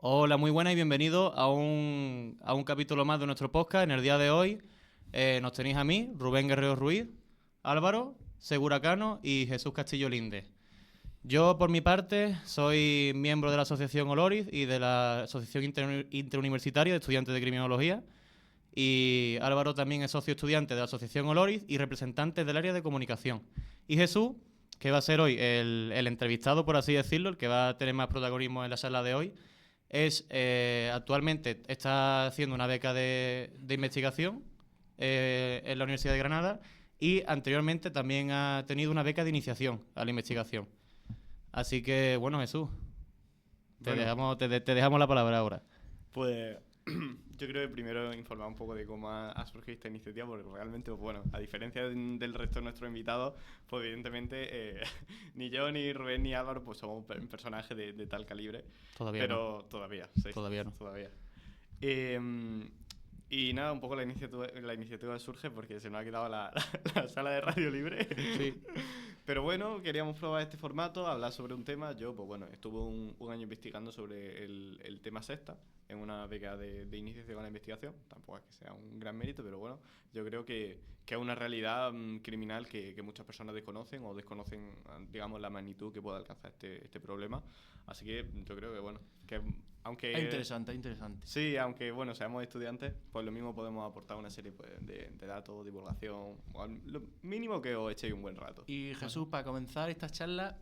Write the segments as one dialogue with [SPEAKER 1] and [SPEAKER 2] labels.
[SPEAKER 1] Hola, muy buenas y bienvenidos a un capítulo más de nuestro podcast. En el día de hoy nos tenéis a mí, Rubén Guerrero Ruiz, Álvaro, Segura Cano y Jesús Castillo Linde. Yo, por mi parte, soy miembro de la Asociación Oloriz y de la Asociación Interuniversitaria de Estudiantes de Criminología. Y Álvaro también es socio estudiante de la Asociación Oloriz y representante del área de comunicación. Y Jesús, que va a ser hoy el entrevistado, por así decirlo, el que va a tener más protagonismo en la sala de hoy, actualmente está haciendo una beca de investigación en la Universidad de Granada y anteriormente también ha tenido una beca de iniciación a la investigación. Así que, bueno, Jesús,
[SPEAKER 2] Bueno,
[SPEAKER 1] te dejamos la palabra ahora.
[SPEAKER 2] pues yo creo que primero informar un poco de cómo ha surgido esta iniciativa, porque realmente, pues bueno, a diferencia del resto de nuestros invitados, pues evidentemente ni yo, ni Rubén, ni Álvaro, pues somos personajes de tal calibre,
[SPEAKER 1] Todavía no.
[SPEAKER 2] pero todavía, sí,
[SPEAKER 1] Todavía no.
[SPEAKER 2] todavía. Eh, y nada, un poco la iniciativa surge porque se nos ha quedado la sala de radio libre.
[SPEAKER 1] Sí.
[SPEAKER 2] Pero bueno, queríamos probar este formato, hablar sobre un tema. Yo, pues bueno, estuve un año investigando sobre el tema secta en una beca de iniciación a la investigación. Tampoco es que sea un gran mérito, pero bueno, yo creo que es una realidad criminal que muchas personas desconocen o desconocen, digamos, la magnitud que puede alcanzar este problema. Así que yo creo que, bueno, que aunque...
[SPEAKER 3] Es interesante, es interesante.
[SPEAKER 2] Sí, aunque bueno, seamos estudiantes, pues lo mismo podemos aportar una serie pues, de datos, divulgación, o lo mínimo que os echéis un buen rato.
[SPEAKER 3] Y Jesús, para comenzar esta charla,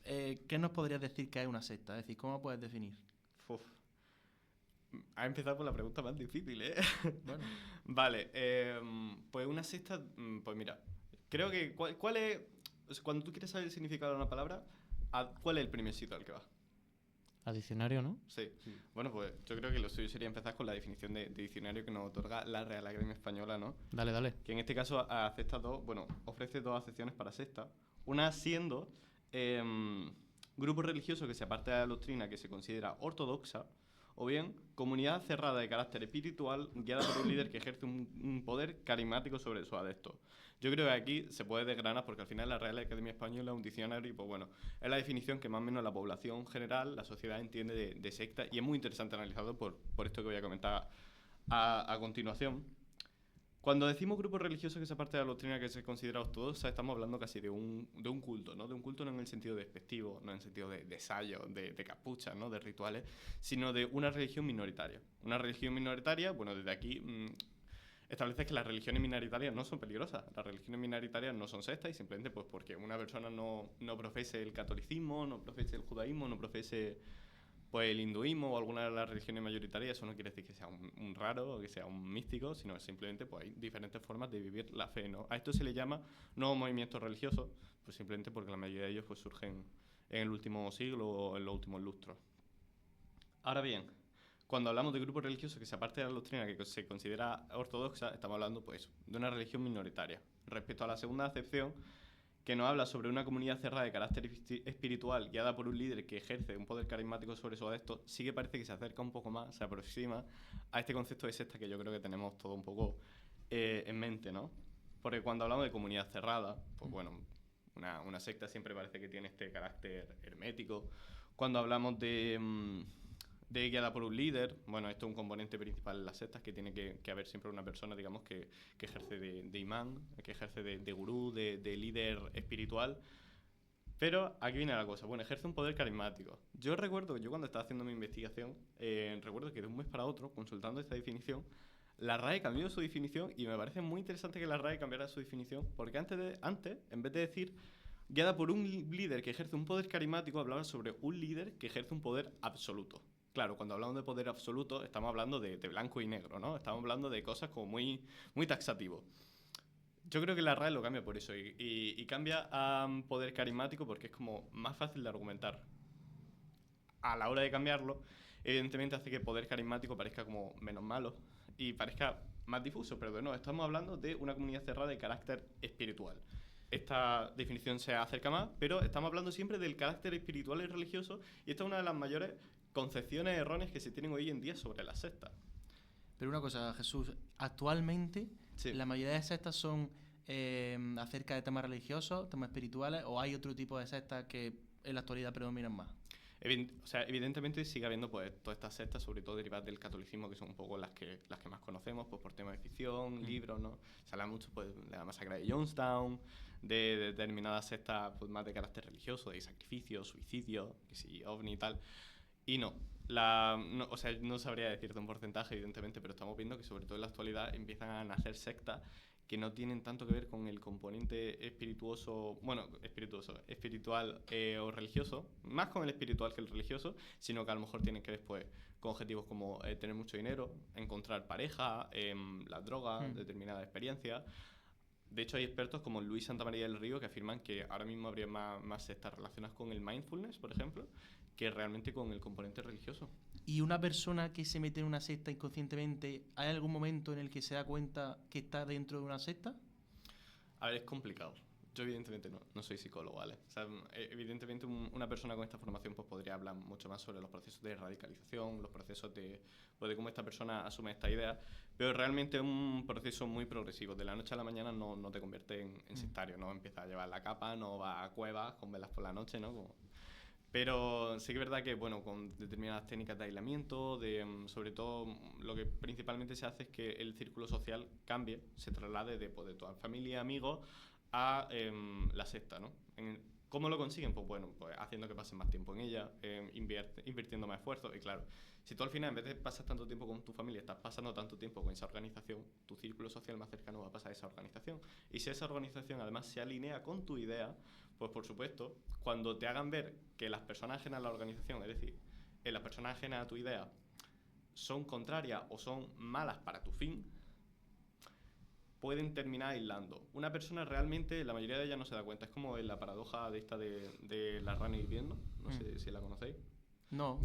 [SPEAKER 3] ¿qué nos podrías decir que es una secta? Es decir, ¿cómo puedes definir?
[SPEAKER 2] Uf. Ha empezado por la pregunta más difícil, ¿eh?
[SPEAKER 3] Bueno,
[SPEAKER 2] Vale, pues una secta, pues mira, creo que ¿cuál es, o sea, cuando tú quieres saber el significado de una palabra, ¿cuál es el primer sitio al que vas?
[SPEAKER 1] A diccionario, ¿no?
[SPEAKER 2] Sí. Bueno, pues yo creo que lo suyo sería empezar con la definición de diccionario que nos otorga la Real Academia Española, ¿no?
[SPEAKER 1] Dale, dale.
[SPEAKER 2] Que en este caso ofrece dos acepciones para secta. Una siendo grupo religioso que se aparte de la doctrina que se considera ortodoxa, o bien comunidad cerrada de carácter espiritual guiada por un líder que ejerce un poder carismático sobre sus adeptos. Yo creo que aquí se puede desgranar porque al final la Real Academia Española es un diccionario y pues bueno, es la definición que más o menos la población general, la sociedad entiende de secta y es muy interesante analizarlo por esto que voy a comentar a continuación. Cuando decimos grupo religioso que se aparte de la doctrina que se considera ortodoxa, estamos hablando casi de un culto, ¿no? De un culto no en el sentido despectivo, no en el sentido de sayo, de capuchas, ¿no? De rituales, sino de una religión minoritaria. Una religión minoritaria, bueno, desde aquí establece que las religiones minoritarias no son peligrosas. Las religiones minoritarias no son sectas y simplemente pues porque una persona no profese el catolicismo, no profese el judaísmo, no profese pues el hinduismo o alguna de las religiones mayoritarias, eso no quiere decir que sea un raro o que sea un místico, sino que simplemente pues hay diferentes formas de vivir la fe, ¿no? A esto se le llama nuevos movimientos religiosos, pues simplemente porque la mayoría de ellos pues surgen en el último siglo o en los últimos lustros. Ahora bien, cuando hablamos de grupos religiosos que se aparte de la doctrina que se considera ortodoxa, estamos hablando pues de una religión minoritaria. Respecto a la segunda acepción, que nos habla sobre una comunidad cerrada de carácter espiritual guiada por un líder que ejerce un poder carismático sobre sus adeptos, sí que parece que se acerca un poco más, se aproxima a este concepto de secta que yo creo que tenemos todo un poco en mente, ¿no? Porque cuando hablamos de comunidad cerrada, pues bueno, una secta siempre parece que tiene este carácter hermético. Cuando hablamos de guiada por un líder, bueno, esto es un componente principal en las sectas, que tiene que haber siempre una persona, digamos, que ejerce de imán, que ejerce de gurú, de líder espiritual. Pero aquí viene la cosa, bueno, ejerce un poder carismático. Yo cuando estaba haciendo mi investigación, recuerdo que de un mes para otro, consultando esta definición, la RAE cambió su definición y me parece muy interesante que la RAE cambiara su definición, porque antes en vez de decir guiada por un líder que ejerce un poder carismático, hablaba sobre un líder que ejerce un poder absoluto. Claro, cuando hablamos de poder absoluto, estamos hablando de blanco y negro, ¿no? Estamos hablando de cosas como muy taxativo. Yo creo que la RAE lo cambia por eso y cambia a poder carismático porque es como más fácil de argumentar. A la hora de cambiarlo, evidentemente hace que poder carismático parezca como menos malo y parezca más difuso, pero no, estamos hablando de una comunidad cerrada de carácter espiritual. Esta definición se acerca más, pero estamos hablando siempre del carácter espiritual y religioso y esta es una de las mayores concepciones erróneas que se tienen hoy en día sobre las sectas.
[SPEAKER 3] pero una cosa, Jesús, actualmente
[SPEAKER 2] Sí.
[SPEAKER 3] la mayoría de sectas son acerca de temas religiosos, temas espirituales, o hay otro tipo de sectas que en la actualidad predominan más.
[SPEAKER 2] O sea, evidentemente sigue habiendo pues todas estas sectas, sobre todo derivadas del catolicismo, que son un poco las que más conocemos, pues por temas de ficción, libros, ¿no? Se habla mucho pues de la masacre de Jonestown, de determinadas sectas pues más de carácter religioso, de sacrificio, suicidio, que sí, ovni y tal. Y no, o sea, no sabría decirte un porcentaje, evidentemente, pero estamos viendo que sobre todo en la actualidad empiezan a nacer sectas que no tienen tanto que ver con el componente espiritual o religioso, más con el espiritual que el religioso, sino que a lo mejor tienen que ver pues, con objetivos como tener mucho dinero, encontrar pareja, las drogas, determinadas experiencias. De hecho, hay expertos como Luis Santamaría del Río que afirman que ahora mismo habría más sectas relacionadas con el mindfulness, por ejemplo, que realmente con el componente religioso.
[SPEAKER 3] ¿Y una persona que se mete en una secta inconscientemente, hay algún momento en el que se da cuenta que está dentro de una secta?
[SPEAKER 2] A ver, es complicado. Yo evidentemente no soy psicólogo, ¿vale? O sea, evidentemente una persona con esta formación pues, podría hablar mucho más sobre los procesos de radicalización, los procesos pues, de cómo esta persona asume esta idea, pero realmente es un proceso muy progresivo. De la noche a la mañana no te convierte en sectario, no empieza a llevar la capa, no va a cuevas con velas por la noche, ¿no? Pero sí que es verdad que, bueno, con determinadas técnicas de aislamiento, sobre todo lo que principalmente se hace es que el círculo social cambie, se traslade de toda familia, amigos, a la secta, ¿no? ¿Cómo lo consiguen? Pues bueno, pues haciendo que pasen más tiempo en ella, invirtiendo más esfuerzo. Y claro, si tú al final, en vez de pasar tanto tiempo con tu familia, estás pasando tanto tiempo con esa organización, tu círculo social más cercano va a pasar a esa organización. Y si esa organización además se alinea con tu idea, pues por supuesto, cuando te hagan ver que las personas ajenas a la organización, es decir, las personas ajenas a tu idea, son contrarias o son malas para tu fin, pueden terminar aislando. Una persona realmente, la mayoría de ellas no se da cuenta. Es como en la paradoja de esta de la rana hirviendo. No sé si la conocéis.
[SPEAKER 3] No.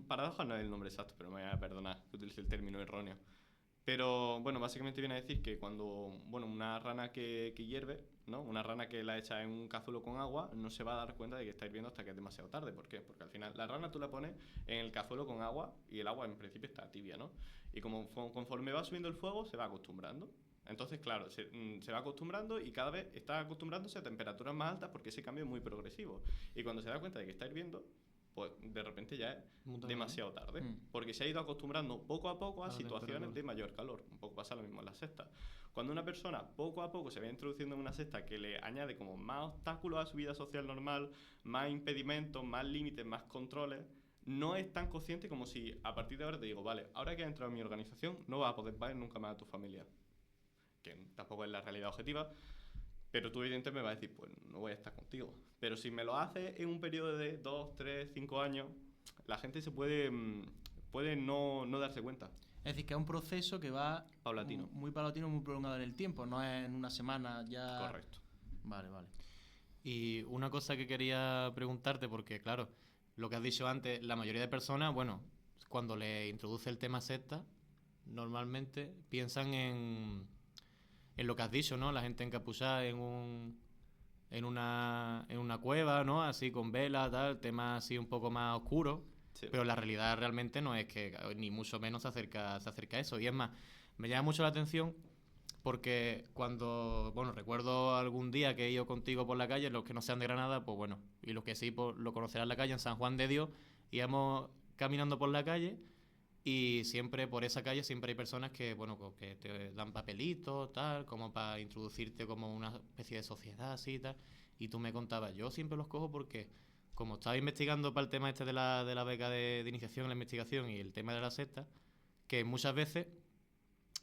[SPEAKER 2] Paradoja no es el nombre exacto, pero me voy a perdonar que utilice el término erróneo. Pero, bueno, básicamente viene a decir que cuando, una rana que hierve, ¿no? Una rana que la echa en un cazuelo con agua, no se va a dar cuenta de que está hirviendo hasta que es demasiado tarde. ¿Por qué? Porque al final la rana tú la pones en el cazuelo con agua y el agua en principio está tibia, ¿no? Y conforme va subiendo el fuego, se va acostumbrando. Entonces, claro, se va acostumbrando y cada vez está acostumbrándose a temperaturas más altas porque ese cambio es muy progresivo. Y cuando se da cuenta de que está hirviendo, pues de repente ya es demasiado tarde. Porque se ha ido acostumbrando poco a poco a situaciones de mayor calor. Un poco pasa lo mismo en las sectas. Cuando una persona poco a poco se va introduciendo en una secta que le añade como más obstáculos a su vida social normal, más impedimentos, más límites, más controles, no es tan consciente como si a partir de ahora te digo, vale, ahora que has entrado en mi organización, no vas a poder ver nunca más a tu familia. Que tampoco es la realidad objetiva, pero tú evidentemente me vas a decir, pues no voy a estar contigo. Pero si me lo haces en un periodo de 2, 3, 5 años, la gente se puede no darse cuenta.
[SPEAKER 3] Es decir, que es un proceso que va
[SPEAKER 2] paulatino.
[SPEAKER 3] Muy paulatino, muy prolongado en el tiempo. No es en una semana ya...
[SPEAKER 2] Correcto.
[SPEAKER 3] Vale.
[SPEAKER 1] Y una cosa que quería preguntarte, porque claro, lo que has dicho antes, la mayoría de personas, bueno, cuando le introduce el tema secta, normalmente piensan en lo que has dicho, ¿no? La gente encapuchada en una cueva, ¿no? Así con vela, tal, tema así un poco más oscuro. Sí. Pero la realidad realmente no es que, ni mucho menos se acerca a eso. Y es más, me llama mucho la atención porque cuando, recuerdo algún día que he ido contigo por la calle, los que no sean de Granada, pues bueno, y los que sí, pues lo conocerán en la calle, en San Juan de Dios, íbamos caminando por la calle y siempre por esa calle siempre hay personas que, que te dan papelitos, tal, como para introducirte como una especie de sociedad, así, tal. Y tú me contabas, yo siempre los cojo porque, como estaba investigando para el tema este de la beca de iniciación en la investigación y el tema de la secta, que muchas veces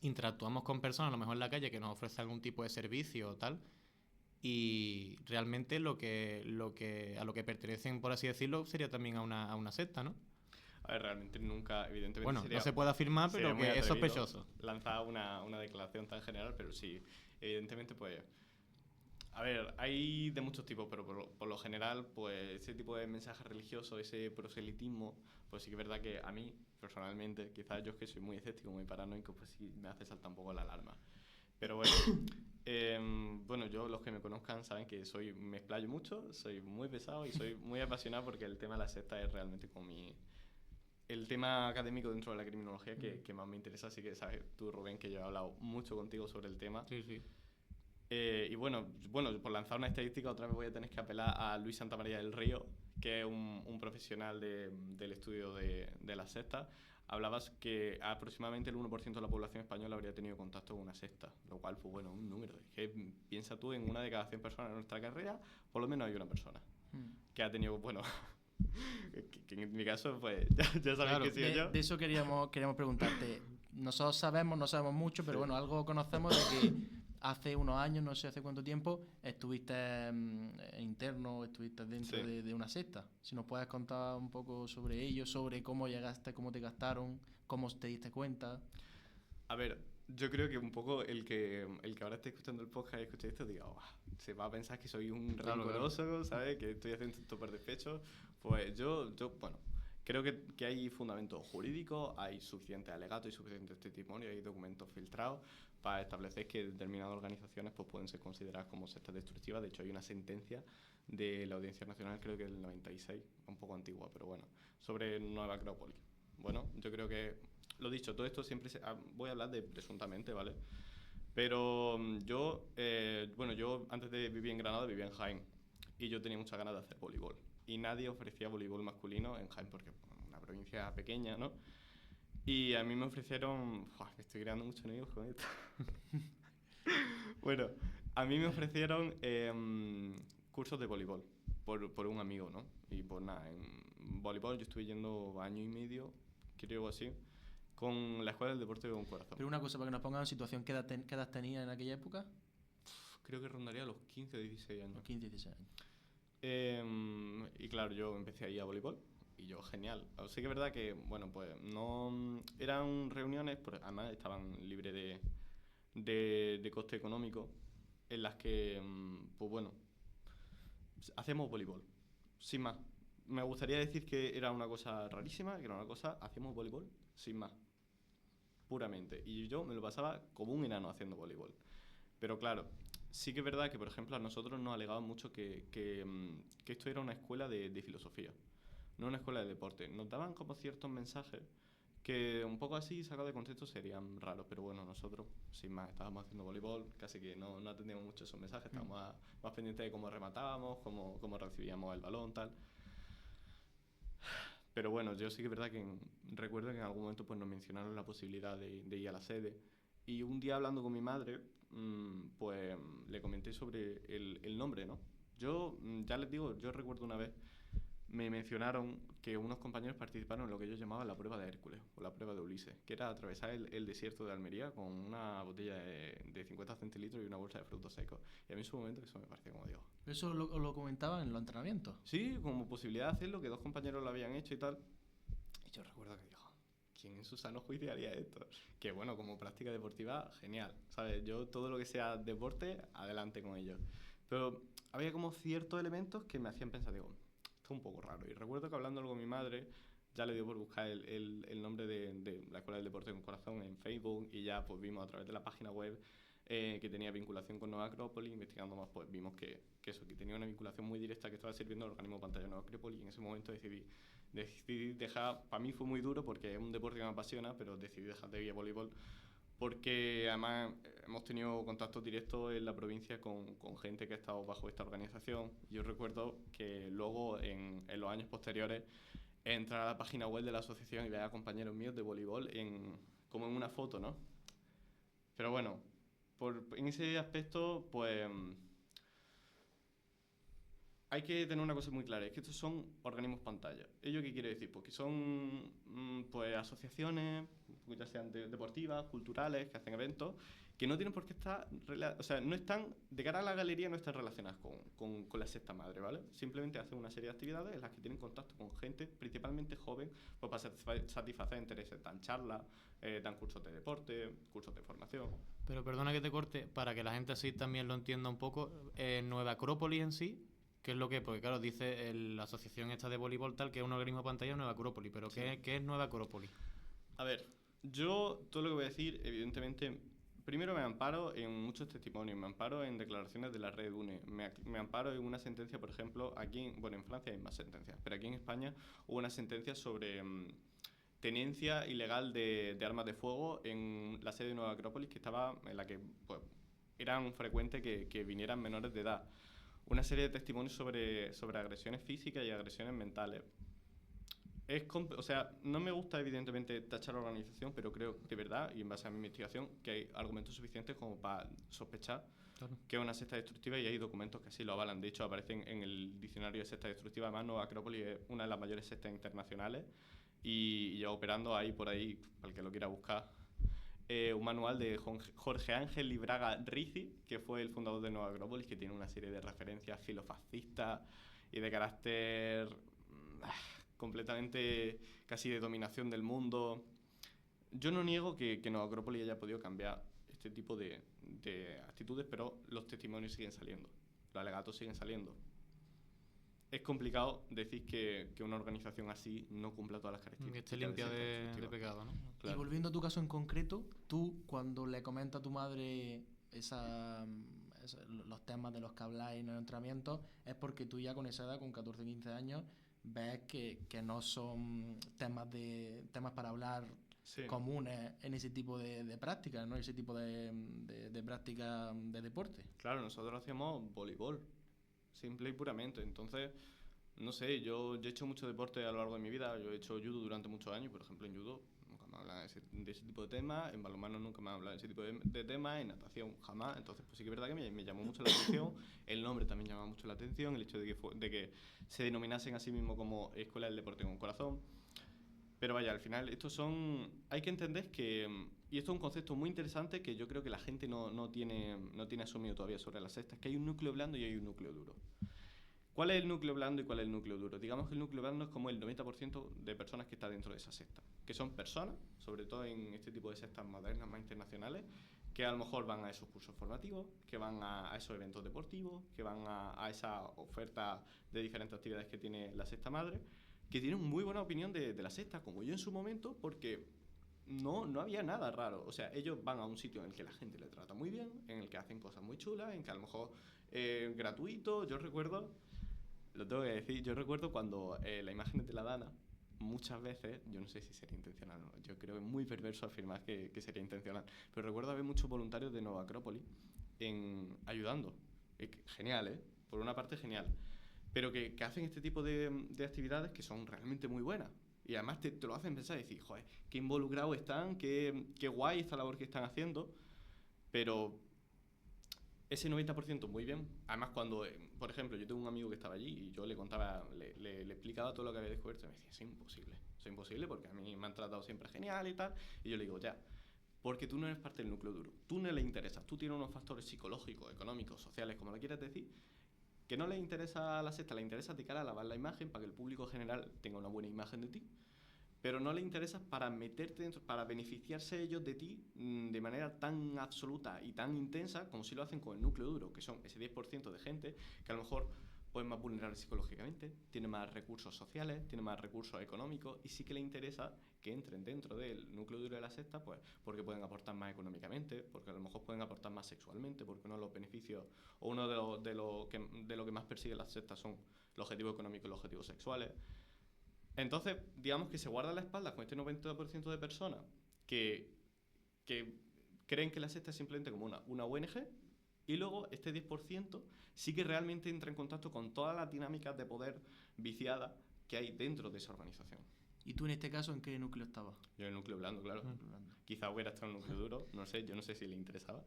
[SPEAKER 1] interactuamos con personas, a lo mejor en la calle, que nos ofrecen algún tipo de servicio o tal, y realmente a lo que pertenecen, por así decirlo, sería también a una secta, ¿no?
[SPEAKER 2] A ver, realmente nunca, evidentemente...
[SPEAKER 1] Bueno, no se puede afirmar, pero que es sospechoso.
[SPEAKER 2] Lanzar una declaración tan general, pero sí, evidentemente, pues... A ver, hay de muchos tipos, pero por lo general, pues ese tipo de mensaje religioso, ese proselitismo, pues sí que es verdad que a mí, personalmente, quizás yo es que soy muy escéptico, muy paranoico, pues sí me hace saltar un poco la alarma. Pero bueno, yo, los que me conozcan saben que me explayo mucho, soy muy pesado y soy muy apasionado porque el tema de la secta es realmente como el tema académico dentro de la criminología que más me interesa. Así que sabes tú, Rubén, que yo he hablado mucho contigo sobre el tema.
[SPEAKER 1] Sí.
[SPEAKER 2] Y bueno, por lanzar una estadística, otra vez voy a tener que apelar a Luis Santamaría del Río, que es un profesional del estudio de las sectas. Hablabas que aproximadamente el 1% de la población española habría tenido contacto con una secta, lo cual, pues bueno, un número. Es que piensa tú, en una de cada 100 personas en nuestra carrera, por lo menos hay una persona que ha tenido, bueno, que en mi caso, pues ya sabéis
[SPEAKER 1] Claro,
[SPEAKER 2] que sigo yo.
[SPEAKER 3] De eso queríamos preguntarte. Nosotros no sabemos mucho, pero bueno, algo conocemos de que hace unos años, no sé hace cuánto tiempo, estuviste interno, estuviste dentro
[SPEAKER 2] Sí.
[SPEAKER 3] de una secta. Si nos puedes contar un poco sobre ello, sobre cómo llegaste, cómo te gastaron, cómo te diste cuenta.
[SPEAKER 2] A ver, yo creo que un poco el que ahora esté escuchando el podcast y escuche esto diga, "Buah, se va a pensar que soy un
[SPEAKER 1] Claro,
[SPEAKER 2] rencoroso, ¿sabes? Que estoy haciendo esto por despecho". Pues yo bueno, creo que hay fundamentos jurídicos, hay suficientes alegatos y suficientes testimonios, hay documentos filtrados para establecer que determinadas organizaciones pues, pueden ser consideradas como sectas destructivas. De hecho, hay una sentencia de la Audiencia Nacional, creo que del 96, un poco antigua, pero bueno, sobre Nueva Acrópolis. Bueno, yo creo que lo dicho, todo esto siempre voy a hablar de presuntamente, ¿vale? Pero yo antes de vivir en Granada vivía en Jaén y yo tenía muchas ganas de hacer voleibol. Y nadie ofrecía voleibol masculino en Jaén porque es una provincia pequeña, ¿no? Y a mí me ofrecieron... me estoy creando muchos enemigos con esto. Bueno, a mí me ofrecieron cursos de voleibol por un amigo, ¿no? Y pues nada, en voleibol yo estuve yendo año y medio, creo así, con la Escuela del Deporte con Corazón.
[SPEAKER 3] Pero una cosa, para que nos pongan en situación, ¿qué edad tenías en aquella época?
[SPEAKER 2] Creo que rondaría los 15 o 16 años.
[SPEAKER 3] Los 15, 16 años.
[SPEAKER 2] Y claro, yo empecé ahí a voleibol y yo, genial. Sí que es verdad que, bueno, pues no... Eran reuniones, además estaban libres de coste económico, en las que, pues bueno, hacemos voleibol, sin más. Me gustaría decir que era una cosa rarísima, que era una cosa, hacíamos voleibol, sin más, puramente. Y yo me lo pasaba como un enano haciendo voleibol. Pero claro, sí que es verdad que, por ejemplo, a nosotros nos alegaban mucho que esto era una escuela de filosofía, no una escuela de deporte. Nos daban como ciertos mensajes que un poco así, sacados de contexto, serían raros. Pero bueno, nosotros, sin más, estábamos haciendo voleibol, casi que no atendíamos mucho esos mensajes, estábamos más pendientes de cómo rematábamos, cómo recibíamos el balón, tal. Pero bueno, yo sí que es verdad que recuerdo que en algún momento pues, nos mencionaron la posibilidad de ir a la sede. Y un día hablando con mi madre, pues le comenté sobre el nombre, ¿no? Yo, ya les digo, yo recuerdo una vez, me mencionaron que unos compañeros participaron en lo que ellos llamaban la prueba de Hércules, o la prueba de Ulises, que era atravesar el desierto de Almería con una botella de 50 centilitros y una bolsa de frutos secos. Y a mí en su momento eso me parecía como digo.
[SPEAKER 3] ¿Eso lo comentaban en los entrenamientos?
[SPEAKER 2] Sí, como posibilidad de hacerlo, que dos compañeros lo habían hecho y tal. Y yo recuerdo que digo, ¿quién en su sano juicio haría esto? Que bueno, como práctica deportiva, genial, ¿sabes? Yo todo lo que sea deporte, adelante con ello. Pero había como ciertos elementos que me hacían pensar, digo, esto es un poco raro. Y recuerdo que hablándolo con mi madre, ya le dio por buscar el nombre de la Escuela del Deporte con Corazón en Facebook y ya pues vimos a través de la página web que tenía vinculación con Nueva Acrópolis. Investigando más, pues vimos que tenía una vinculación muy directa, que estaba sirviendo al organismo pantalla Nueva Acrópolis, y en ese momento decidí dejar. Para mí fue muy duro porque es un deporte que me apasiona, pero decidí dejar de ir a voleibol porque además hemos tenido contactos directos en la provincia con gente que ha estado bajo esta organización. Yo recuerdo que luego en los años posteriores entrar a la página web de la asociación y ver a compañeros míos de voleibol como en una foto, ¿no? Pero bueno, en ese aspecto, pues hay que tener una cosa muy clara, es que estos son organismos pantalla. ¿Ello qué quiere decir? Pues que son pues asociaciones, ya sean deportivas, culturales, que hacen eventos, que no tienen por qué estar, o sea, no están, de cara a la galería, no están relacionadas con la secta madre, ¿vale? Simplemente hacen una serie de actividades en las que tienen contacto con gente, principalmente joven, pues para satisfacer intereses, dan charlas, dan cursos de deporte, cursos de formación.
[SPEAKER 1] Pero perdona que te corte, para que la gente así también lo entienda un poco, Nueva Acrópolis en sí, ¿qué es lo que? Porque claro, dice la asociación esta de voleibol tal, que es un organismo pantalla Nueva Acrópolis, pero sí. ¿Qué es Nueva Acrópolis?
[SPEAKER 2] A ver, yo todo lo que voy a decir, evidentemente, primero me amparo en muchos testimonios, me amparo en declaraciones de la red UNE, me amparo en una sentencia, por ejemplo, en Francia hay más sentencias, pero aquí en España hubo una sentencia sobre tenencia ilegal de armas de fuego en la sede de Nueva Acrópolis, en la que pues, eran frecuentes que vinieran menores de edad. Una serie de testimonios sobre agresiones físicas y agresiones mentales. O sea, no me gusta evidentemente tachar a la organización, pero creo de verdad, y en base a mi investigación, que hay argumentos suficientes como para sospechar que es una secta destructiva, y hay documentos que así lo avalan. De hecho, aparecen en el diccionario de secta destructiva. Además, Nueva Acrópolis es una de las mayores sectas internacionales y lleva operando ahí por ahí, para el que lo quiera buscar, un manual de Jorge Ángel Libraga Rizzi, que fue el fundador de Nueva Acrópolis, que tiene una serie de referencias filofascistas y de carácter completamente casi de dominación del mundo. Yo no niego que Nueva Acrópolis haya podido cambiar este tipo de actitudes, pero los testimonios siguen saliendo, los alegatos siguen saliendo. Es complicado decir que una organización así no cumpla todas las características.
[SPEAKER 1] Que esté limpia de pecado, ¿no?
[SPEAKER 3] Claro. Y volviendo a tu caso en concreto, tú cuando le comentas a tu madre los temas de los que habláis en el entrenamiento, es porque tú ya con esa edad, con 14, 15 años, ves que no son temas para hablar comunes en ese tipo de prácticas, ¿no? Ese tipo de prácticas de deporte.
[SPEAKER 2] Claro, nosotros hacíamos voleibol, simple y puramente. Entonces, no sé, yo he hecho mucho deporte a lo largo de mi vida. Yo he hecho judo durante muchos años, por ejemplo, en judo nunca me hablan de ese tipo de temas, en balonmano nunca me hablan de ese tipo de temas, en natación jamás. Entonces, pues sí que es verdad que me llamó mucho la atención. El nombre también llama mucho la atención, el hecho de que se denominasen a sí mismo como Escuela del Deporte con Corazón. Pero vaya, al final, hay que entender que, y esto es un concepto muy interesante que yo creo que la gente no tiene asumido todavía sobre las sectas, que hay un núcleo blando y hay un núcleo duro. ¿Cuál es el núcleo blando y cuál es el núcleo duro? Digamos que el núcleo blando es como el 90% de personas que está dentro de esa secta, que son personas, sobre todo en este tipo de sectas modernas, más internacionales, que a lo mejor van a esos cursos formativos, que van a esos eventos deportivos, que van a esa oferta de diferentes actividades que tiene la secta madre, que tienen muy buena opinión de la secta, como yo en su momento, porque no había nada raro. O sea, ellos van a un sitio en el que la gente le trata muy bien, en el que hacen cosas muy chulas, en que a lo mejor gratuito. Yo recuerdo, lo tengo que decir, yo recuerdo cuando la imagen de la Dana, muchas veces, yo no sé si sería intencional o no, yo creo que es muy perverso afirmar que sería intencional, pero recuerdo haber muchos voluntarios de Nueva Acrópolis ayudando. Genial, ¿eh? Por una parte, genial. Pero que hacen este tipo de actividades que son realmente muy buenas. Y además te lo hacen pensar y decir, joder, qué involucrados están, qué guay esta labor que están haciendo. Pero ese 90% muy bien. Además, cuando, por ejemplo, yo tengo un amigo que estaba allí y yo le contaba, le explicaba todo lo que había descubierto, y me decía, es imposible porque a mí me han tratado siempre genial y tal. Y yo le digo, ya, porque tú no eres parte del núcleo duro, tú no le interesas, tú tienes unos factores psicológicos, económicos, sociales, como lo quieras decir, que no les interesa a la secta, les interesa de cara a lavar la imagen para que el público general tenga una buena imagen de ti, pero no les interesa para meterte dentro, para beneficiarse ellos de ti de manera tan absoluta y tan intensa como si lo hacen con el núcleo duro, que son ese 10% de gente que a lo mejor pues más vulnerable psicológicamente, tiene más recursos sociales, tiene más recursos económicos y sí que le interesa que entren dentro del núcleo duro de la secta, pues porque pueden aportar más económicamente, porque a lo mejor pueden aportar más sexualmente, porque uno de los beneficios o uno de lo que más persigue las sectas son los objetivos económicos y los objetivos sexuales. Entonces, digamos que se guarda la espalda con este 90% de personas que creen que la secta es simplemente como una ONG. Y luego este 10% sí que realmente entra en contacto con todas las dinámicas de poder viciadas que hay dentro de esa organización.
[SPEAKER 3] ¿Y tú en este caso en qué núcleo estabas?
[SPEAKER 2] Yo en el núcleo blando, claro.
[SPEAKER 3] Blando.
[SPEAKER 2] Quizá hubiera estado en el núcleo duro, no sé, yo no sé si le interesaba,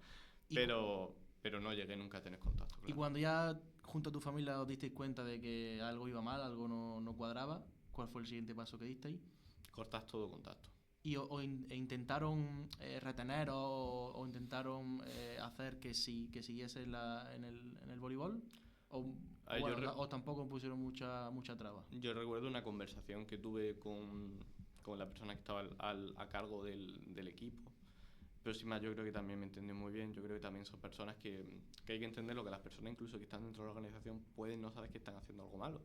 [SPEAKER 2] pero no llegué nunca a tener contacto. Claro.
[SPEAKER 3] Y cuando ya junto a tu familia os disteis cuenta de que algo iba mal, algo no cuadraba, ¿cuál fue el siguiente paso que disteis?
[SPEAKER 2] Cortas todo contacto.
[SPEAKER 3] ¿Y intentaron retener o intentaron hacer que siguiese en el voleibol? ¿O tampoco pusieron mucha traba?
[SPEAKER 2] Yo recuerdo una conversación que tuve con la persona que estaba a cargo del equipo. Pero sin más, yo creo que también me entendió muy bien. Yo creo que también son personas que hay que entender lo que las personas incluso que están dentro de la organización pueden no saber que están haciendo algo malo.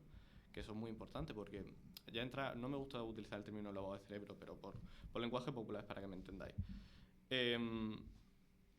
[SPEAKER 2] Que eso es muy importante porque ya entra, no me gusta utilizar el término lavado de cerebro, pero por lenguaje popular para que me entendáis.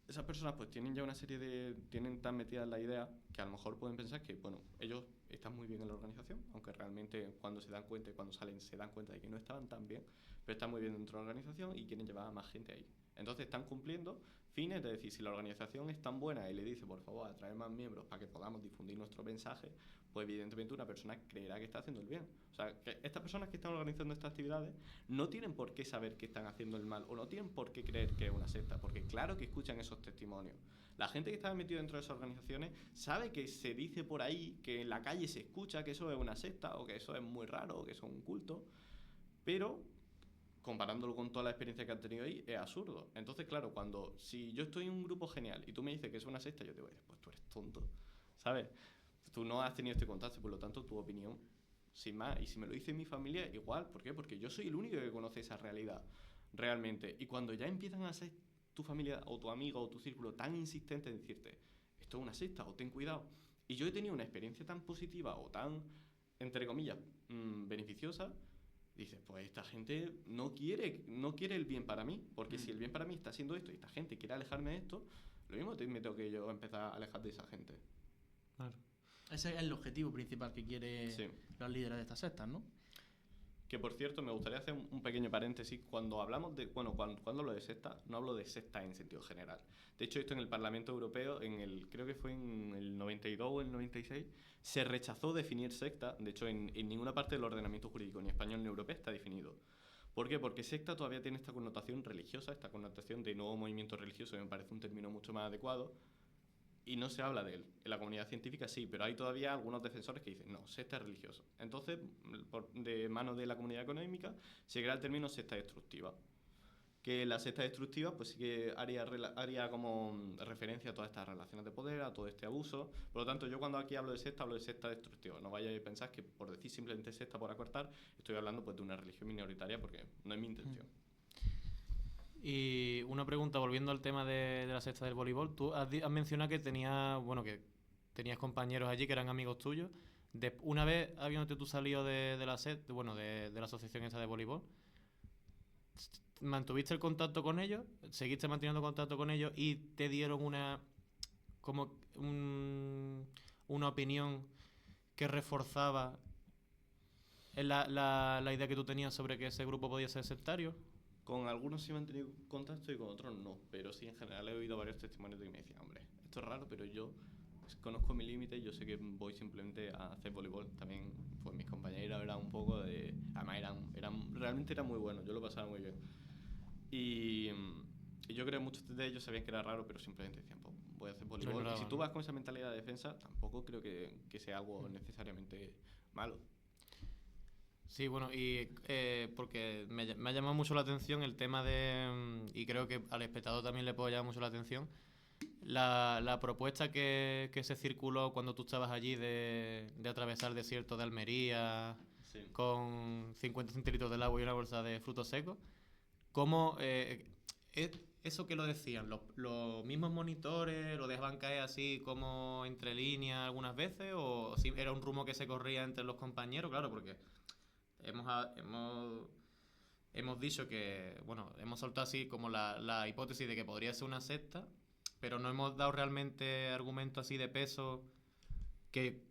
[SPEAKER 2] Esas personas pues tienen ya una serie tienen tan metidas la idea que a lo mejor pueden pensar que, bueno, ellos están muy bien en la organización, aunque realmente cuando se dan cuenta y cuando salen se dan cuenta de que no estaban tan bien, pero están muy bien dentro de la organización y quieren llevar a más gente ahí. Entonces están cumpliendo fines, de decir, si la organización es tan buena y le dice, por favor, atraer más miembros para que podamos difundir nuestro mensaje, pues evidentemente una persona creerá que está haciendo el bien. O sea, que estas personas que están organizando estas actividades no tienen por qué saber que están haciendo el mal o no tienen por qué creer que es una secta, porque claro que escuchan esos testimonios. La gente que está metida dentro de esas organizaciones sabe que se dice por ahí, que en la calle se escucha que eso es una secta o que eso es muy raro o que eso es un culto, pero comparándolo con toda la experiencia que han tenido ahí, es absurdo. Entonces, claro, si yo estoy en un grupo genial y tú me dices que es una secta, yo te voy a decir, pues tú eres tonto, ¿sabes? Tú no has tenido este contacto, por lo tanto, tu opinión, sin más. Y si me lo dice mi familia, igual. ¿Por qué? Porque yo soy el único que conoce esa realidad, realmente. Y cuando ya empiezan a ser tu familia o tu amigo o tu círculo tan insistente en decirte, esto es una secta o ten cuidado. Y yo he tenido una experiencia tan positiva o tan, entre comillas, beneficiosa, dices, pues esta gente no quiere el bien para mí, porque si el bien para mí está haciendo esto y esta gente quiere alejarme de esto, lo mismo me tengo que yo empezar a alejar de esa gente.
[SPEAKER 3] Claro. Ese es el objetivo principal que quieren los líderes de estas sectas, ¿no?
[SPEAKER 2] Que por cierto, me gustaría hacer un pequeño paréntesis. Cuando hablamos de, cuando hablo de secta, no hablo de secta en sentido general. De hecho, esto en el Parlamento Europeo, creo que fue en el 92 o el 96, se rechazó definir secta. De hecho, en ninguna parte del ordenamiento jurídico, ni español ni europeo, está definido. ¿Por qué? Porque secta todavía tiene esta connotación religiosa, esta connotación de nuevo movimiento religioso, que me parece un término mucho más adecuado, y no se habla de él. En la comunidad científica sí, pero hay todavía algunos defensores que dicen, no, secta es religioso. Entonces, de mano de la comunidad económica, se crea el término secta destructiva. Que la secta destructiva pues sí que haría como referencia a todas estas relaciones de poder, a todo este abuso. Por lo tanto, yo cuando aquí hablo de secta destructiva. No vayáis a pensar que por decir simplemente secta por acortar, estoy hablando pues de una religión minoritaria, porque no es mi intención.
[SPEAKER 1] Y una pregunta, volviendo al tema de la secta del voleibol. Tú has mencionado que tenías compañeros allí que eran amigos tuyos. Una vez habiéndote tú salido de la secta, de la asociación esta de voleibol, ¿mantuviste el contacto con ellos? ¿Seguiste manteniendo contacto con ellos y te dieron una opinión que reforzaba la idea que tú tenías sobre que ese grupo podía ser sectario?
[SPEAKER 2] Con algunos sí me han tenido contacto y con otros no, pero sí en general he oído varios testimonios de que me decían, hombre, esto es raro, pero yo conozco mi límite y yo sé que voy simplemente a hacer voleibol. También pues mis compañeros eran un poco de... Además realmente eran muy buenos, yo lo pasaba muy bien. Y yo creo que muchos de ellos sabían que era raro, pero simplemente decían, pues voy a hacer voleibol. No, y si tú vas con esa mentalidad de defensa, tampoco creo que sea algo necesariamente malo.
[SPEAKER 1] Sí, bueno, y porque me ha llamado mucho la atención el tema de, y creo que al espectador también le puede llamar mucho la atención, la propuesta que se circuló cuando tú estabas allí de atravesar el desierto de Almería con 50 centilitros de agua y una bolsa de frutos secos. ¿Cómo eso que lo decían? ¿Los mismos monitores lo dejaban caer así como entre líneas algunas veces? ¿O si era un rumor que se corría entre los compañeros? Claro, porque hemos dicho que, hemos soltado así como la hipótesis de que podría ser una secta, pero no hemos dado realmente argumentos así de peso que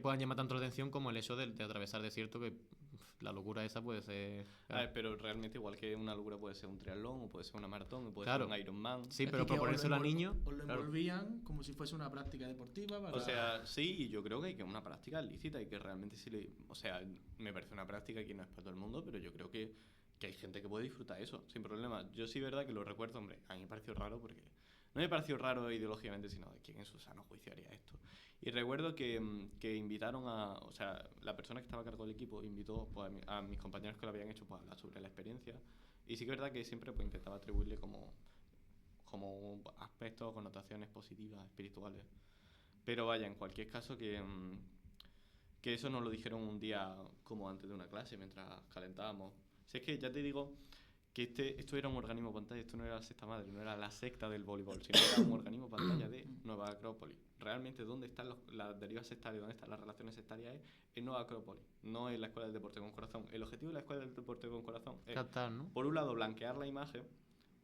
[SPEAKER 1] puedan llamar tanto la atención como el hecho de atravesar desierto, que la locura esa puede ser...
[SPEAKER 2] Claro. A ver, pero realmente igual que una locura puede ser un triatlón, o puede ser una maratón, o puede ser un Ironman.
[SPEAKER 1] Sí, pero proponérselo a niños...
[SPEAKER 3] Os lo envolvían como si fuese una práctica deportiva.
[SPEAKER 2] O sea, sí, y yo creo que hay que una práctica lícita y que realmente o sea, me parece una práctica que no es para todo el mundo, pero yo creo que hay gente que puede disfrutar eso, sin problema. Yo sí, verdad que lo recuerdo, hombre, a mí me pareció raro porque... No me pareció raro ideológicamente, sino de quién en su sano juicio haría esto. Y recuerdo que invitaron o sea, la persona que estaba a cargo del equipo invitó pues, a mis compañeros que lo habían hecho pues, a hablar sobre la experiencia. Y sí que es verdad que siempre pues, intentaba atribuirle como aspectos o connotaciones positivas, espirituales. Pero vaya, en cualquier caso que eso nos lo dijeron un día como antes de una clase, mientras calentábamos. Si es que ya te digo... que esto era un organismo pantalla, esto no era la secta madre, no era la secta del voleibol, sino era un organismo pantalla de Nueva Acrópolis. Realmente, ¿dónde están las derivas sectarias, dónde están las relaciones sectarias? Es en Nueva Acrópolis, no en la Escuela del Deporte con Corazón. El objetivo de la Escuela del Deporte con Corazón es,
[SPEAKER 1] captar, ¿no?
[SPEAKER 2] por un lado, blanquear la imagen,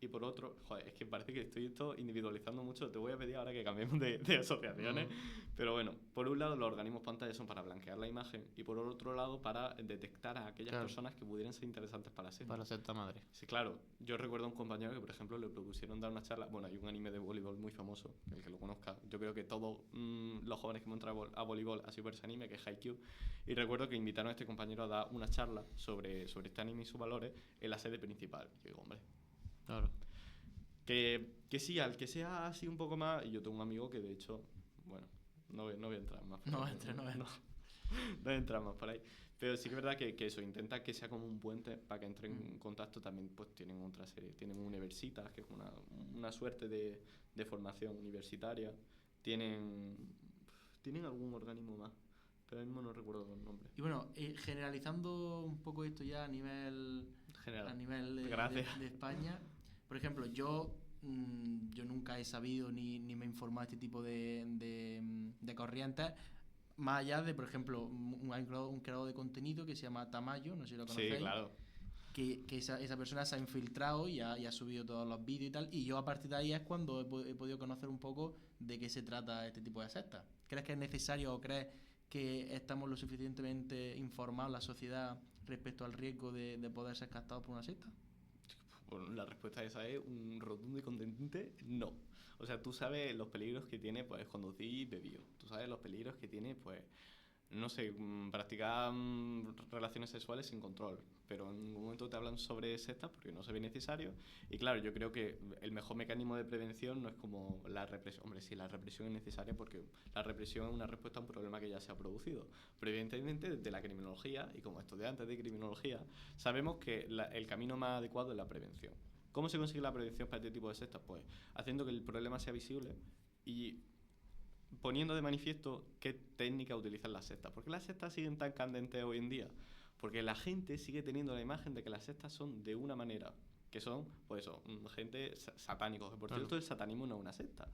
[SPEAKER 2] Y por otro, joder, es que parece que estoy esto individualizando mucho. Te voy a pedir ahora que cambiemos de asociaciones. Pero bueno, por un lado los organismos pantalla son para blanquear la imagen y por otro lado para detectar a aquellas personas que pudieran ser interesantes para la secta.
[SPEAKER 1] Para la secta madre.
[SPEAKER 2] Sí, claro. Yo recuerdo a un compañero que, por ejemplo, le propusieron dar una charla. Bueno, hay un anime de voleibol muy famoso, el que lo conozca. Yo creo que todos los jóvenes que hemos entrado a voleibol ha sido por ese anime, que es Haikyuu. Y recuerdo que invitaron a este compañero a dar una charla sobre este anime y sus valores en la sede principal. Y digo, hombre,
[SPEAKER 1] claro.
[SPEAKER 2] Que sí, al que sea así un poco más... Y yo tengo un amigo que, de hecho, bueno, no voy a entrar más por ahí. No voy a entrar más por ahí. Pero sí que es verdad que eso, intenta que sea como un puente para que entren en contacto. También pues tienen otra serie, tienen universitas, que es una suerte de formación universitaria. Tienen algún organismo más, pero ahora mismo no recuerdo los nombres.
[SPEAKER 3] Y bueno, generalizando un poco esto ya a nivel de España, por ejemplo, yo nunca he sabido ni me he informado de este tipo de corrientes, más allá de, por ejemplo, un creador de contenido que se llama Tamayo, no sé si lo conocéis.
[SPEAKER 2] Sí, claro.
[SPEAKER 3] Que esa persona se ha infiltrado y ha subido todos los vídeos y tal, y yo a partir de ahí es cuando he podido conocer un poco de qué se trata este tipo de sectas. ¿Crees que es necesario o crees que estamos lo suficientemente informados la sociedad respecto al riesgo de poder ser captados por una secta?
[SPEAKER 2] Bueno, la respuesta a esa es un rotundo y contundente no. O sea, tú sabes los peligros que tiene pues conducir bebido. Tú sabes los peligros que tiene pues no sé, practicar relaciones sexuales sin control, pero en ningún momento te hablan sobre sectas porque no se ve necesario. Y claro, yo creo que el mejor mecanismo de prevención no es como la represión. Hombre, sí, la represión es necesaria porque la represión es una respuesta a un problema que ya se ha producido. Pero evidentemente desde la criminología, y como estudiantes de criminología, sabemos que el camino más adecuado es la prevención. ¿Cómo se consigue la prevención para este tipo de sectas? Pues haciendo que el problema sea visible y poniendo de manifiesto qué técnica utilizan las sectas. ¿Por qué las sectas siguen tan candentes hoy en día? Porque la gente sigue teniendo la imagen de que las sectas son de una manera, que son, pues eso, gente satánicos, que por cierto el satanismo no es una secta.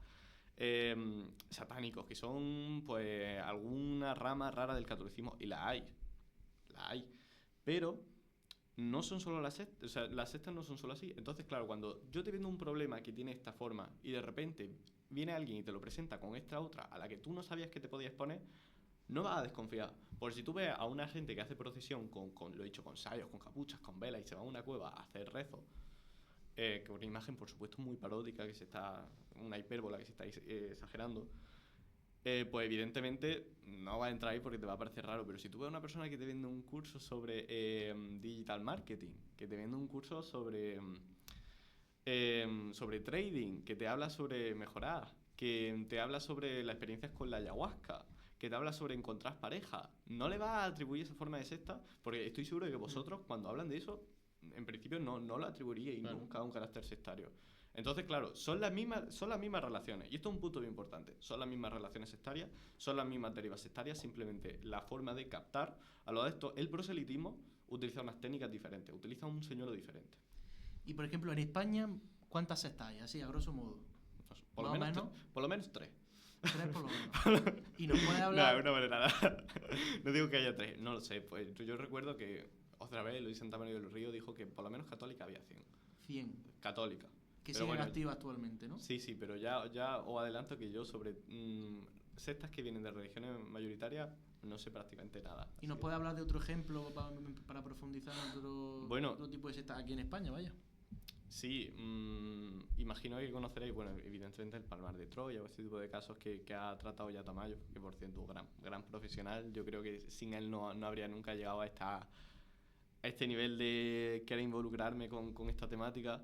[SPEAKER 2] Satánicos, que son pues alguna rama rara del catolicismo, y la hay, pero no son solo las sectas, o sea, las sectas no son solo así. Entonces, claro, cuando yo te vendo un problema que tiene esta forma y de repente viene alguien y te lo presenta con esta otra a la que tú no sabías que te podías poner, no vas a desconfiar. Por si tú ves a una gente que hace procesión lo he dicho, con sayos, con capuchas, con velas y se va a una cueva a hacer rezo, que es una imagen por supuesto muy paródica, una hipérbola que se está exagerando, pues evidentemente no vas a entrar ahí porque te va a parecer raro. Pero si tú ves a una persona que te vende un curso sobre digital marketing, que te vende un curso sobre trading, que te habla sobre mejorar, que te habla sobre las experiencias con la ayahuasca, que te habla sobre encontrar pareja, no le vas a atribuir esa forma de secta, porque estoy seguro de que vosotros cuando hablan de eso, en principio no lo atribuiríais nunca a un carácter sectario. Entonces, claro, son las mismas relaciones, y esto es un punto bien importante, son las mismas relaciones sectarias, son las mismas derivas sectarias, simplemente la forma de captar. A lo de esto, el proselitismo utiliza unas técnicas diferentes, utiliza un señuelo diferente.
[SPEAKER 3] Y por ejemplo, en España, ¿cuántas sectas hay? Así, a grosso modo.
[SPEAKER 2] Por lo menos 3.
[SPEAKER 3] 3 por lo menos. Y nos puede hablar...
[SPEAKER 2] No, nada. No digo que haya 3, no lo sé. Pues yo recuerdo que otra vez Luis Santamaría del Río dijo que por lo menos católica había 100.
[SPEAKER 3] 100.
[SPEAKER 2] Católica.
[SPEAKER 3] Que siguen activas actualmente, ¿no?
[SPEAKER 2] Sí, pero ya os adelanto que yo sobre sectas que vienen de religiones mayoritarias no sé prácticamente nada.
[SPEAKER 3] ¿Y nos puede hablar de otro ejemplo para profundizar en otro tipo de sectas aquí en España, vaya?
[SPEAKER 2] Sí, imagino que conoceréis, bueno, evidentemente el Palmar de Troya o este tipo de casos que ha tratado ya Tamayo, que por cierto, gran profesional. Yo creo que sin él no habría nunca llegado a este nivel de querer involucrarme con esta temática.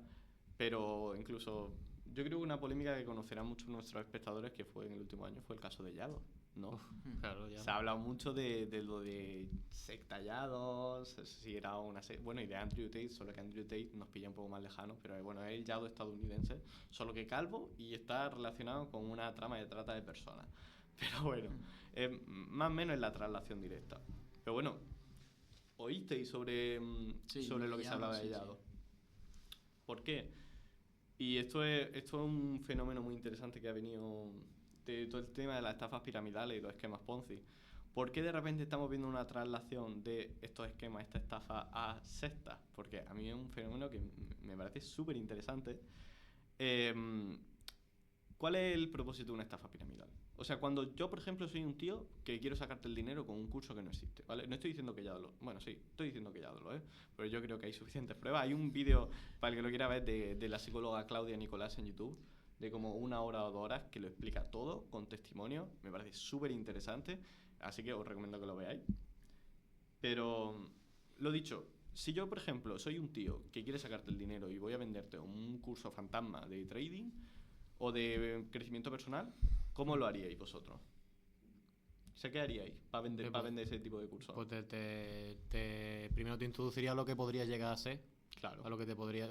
[SPEAKER 2] Pero incluso yo creo que una polémica que conocerán muchos nuestros espectadores que fue en el último año fue el caso de Llado, ¿no?
[SPEAKER 1] Claro, ya.
[SPEAKER 2] Se ha hablado mucho de lo de secta Llado, si era una secta, bueno, y de Andrew Tate, solo que Andrew Tate nos pilla un poco más lejano, pero bueno, es el Llado estadounidense, solo que calvo y está relacionado con una trama de trata de personas. Pero bueno, más o menos es la traslación directa. Pero bueno, ¿oísteis sobre lo que se hablaba de Llado? Sí. ¿Por qué? Y esto es un fenómeno muy interesante que ha venido de todo el tema de las estafas piramidales y los esquemas Ponzi. ¿Por qué de repente estamos viendo una traslación de estos esquemas, esta estafa, a sectas? Porque a mí es un fenómeno que me parece súper interesante. ¿Cuál es el propósito de una estafa piramidal? O sea, cuando yo, por ejemplo, soy un tío que quiero sacarte el dinero con un curso que no existe, ¿vale? No estoy diciendo que ya lo... Bueno, sí, estoy diciendo que ya lo es, pero yo creo que hay suficientes pruebas. Hay un vídeo, para el que lo quiera ver, de la psicóloga Claudia Nicolás en YouTube, de como 1 hora o 2 horas, que lo explica todo con testimonio. Me parece súper interesante, así que os recomiendo que lo veáis. Pero, lo dicho, si yo, por ejemplo, soy un tío que quiere sacarte el dinero y voy a venderte un curso fantasma de trading o de crecimiento personal, ¿cómo lo haríais vosotros? O sea, ¿qué haríais para vender ese tipo de cursos?
[SPEAKER 1] Pues primero te introduciría a lo que podría llegar a ser.
[SPEAKER 2] Claro.
[SPEAKER 1] A lo que te podría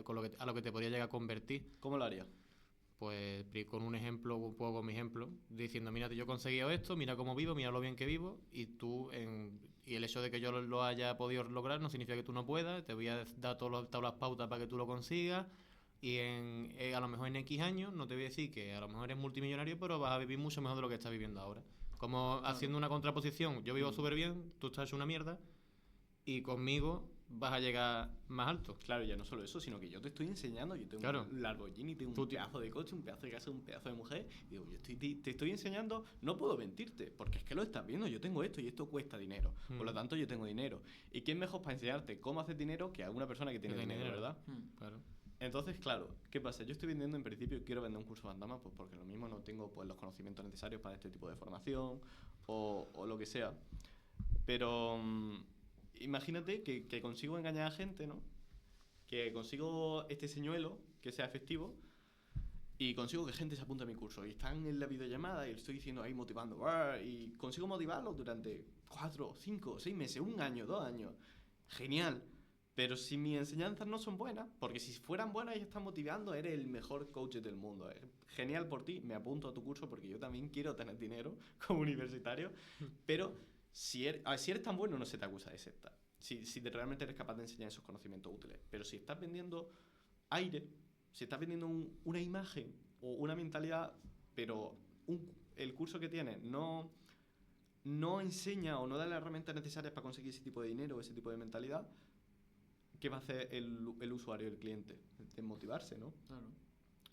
[SPEAKER 1] llegar a convertir.
[SPEAKER 2] ¿Cómo lo harías?
[SPEAKER 1] Pues con un ejemplo, un poco con mi ejemplo, diciendo, mira, yo he conseguido esto, mira cómo vivo, mira lo bien que vivo, y y el hecho de que yo lo haya podido lograr no significa que tú no puedas, te voy a dar todas las pautas para que tú lo consigas, y a lo mejor en X años, no te voy a decir que a lo mejor eres multimillonario, pero vas a vivir mucho mejor de lo que estás viviendo ahora. Como haciendo una contraposición, yo vivo súper bien, tú estás hecho una mierda, y conmigo vas a llegar más alto.
[SPEAKER 2] Claro, ya no solo eso, sino que yo te estoy enseñando, yo tengo un Lamborghini, tengo un pedazo de coche, un pedazo de casa, un pedazo de mujer, y digo, te estoy enseñando, no puedo mentirte, porque es que lo estás viendo, yo tengo esto y esto cuesta dinero, por lo tanto yo tengo dinero. ¿Y quién mejor para enseñarte cómo hacer dinero que alguna persona que tiene dinero, verdad?
[SPEAKER 1] Claro.
[SPEAKER 2] Entonces, claro, ¿qué pasa? Yo estoy vendiendo, en principio, quiero vender un curso fantasma, pues porque lo mismo no tengo pues los conocimientos necesarios para este tipo de formación o lo que sea. Pero imagínate que consigo engañar a gente, ¿no? Que consigo este señuelo que sea efectivo y consigo que gente se apunte a mi curso y están en la videollamada y le estoy diciendo ahí motivando y consigo motivarlos durante 4, 5, 6 meses, 1 año, 2 años. Genial. Pero si mis enseñanzas no son buenas, porque si fueran buenas y estás motivando, eres el mejor coach del mundo. Genial por ti, me apunto a tu curso porque yo también quiero tener dinero como universitario, pero si eres tan bueno no se te acusa de secta. Si realmente eres capaz de enseñar esos conocimientos útiles. Pero si estás vendiendo aire, si estás vendiendo una imagen o una mentalidad, pero el curso que tienes no enseña o no da las herramientas necesarias para conseguir ese tipo de dinero o ese tipo de mentalidad, ¿qué va a hacer el usuario, el cliente? Desmotivarse, ¿no?
[SPEAKER 3] Claro.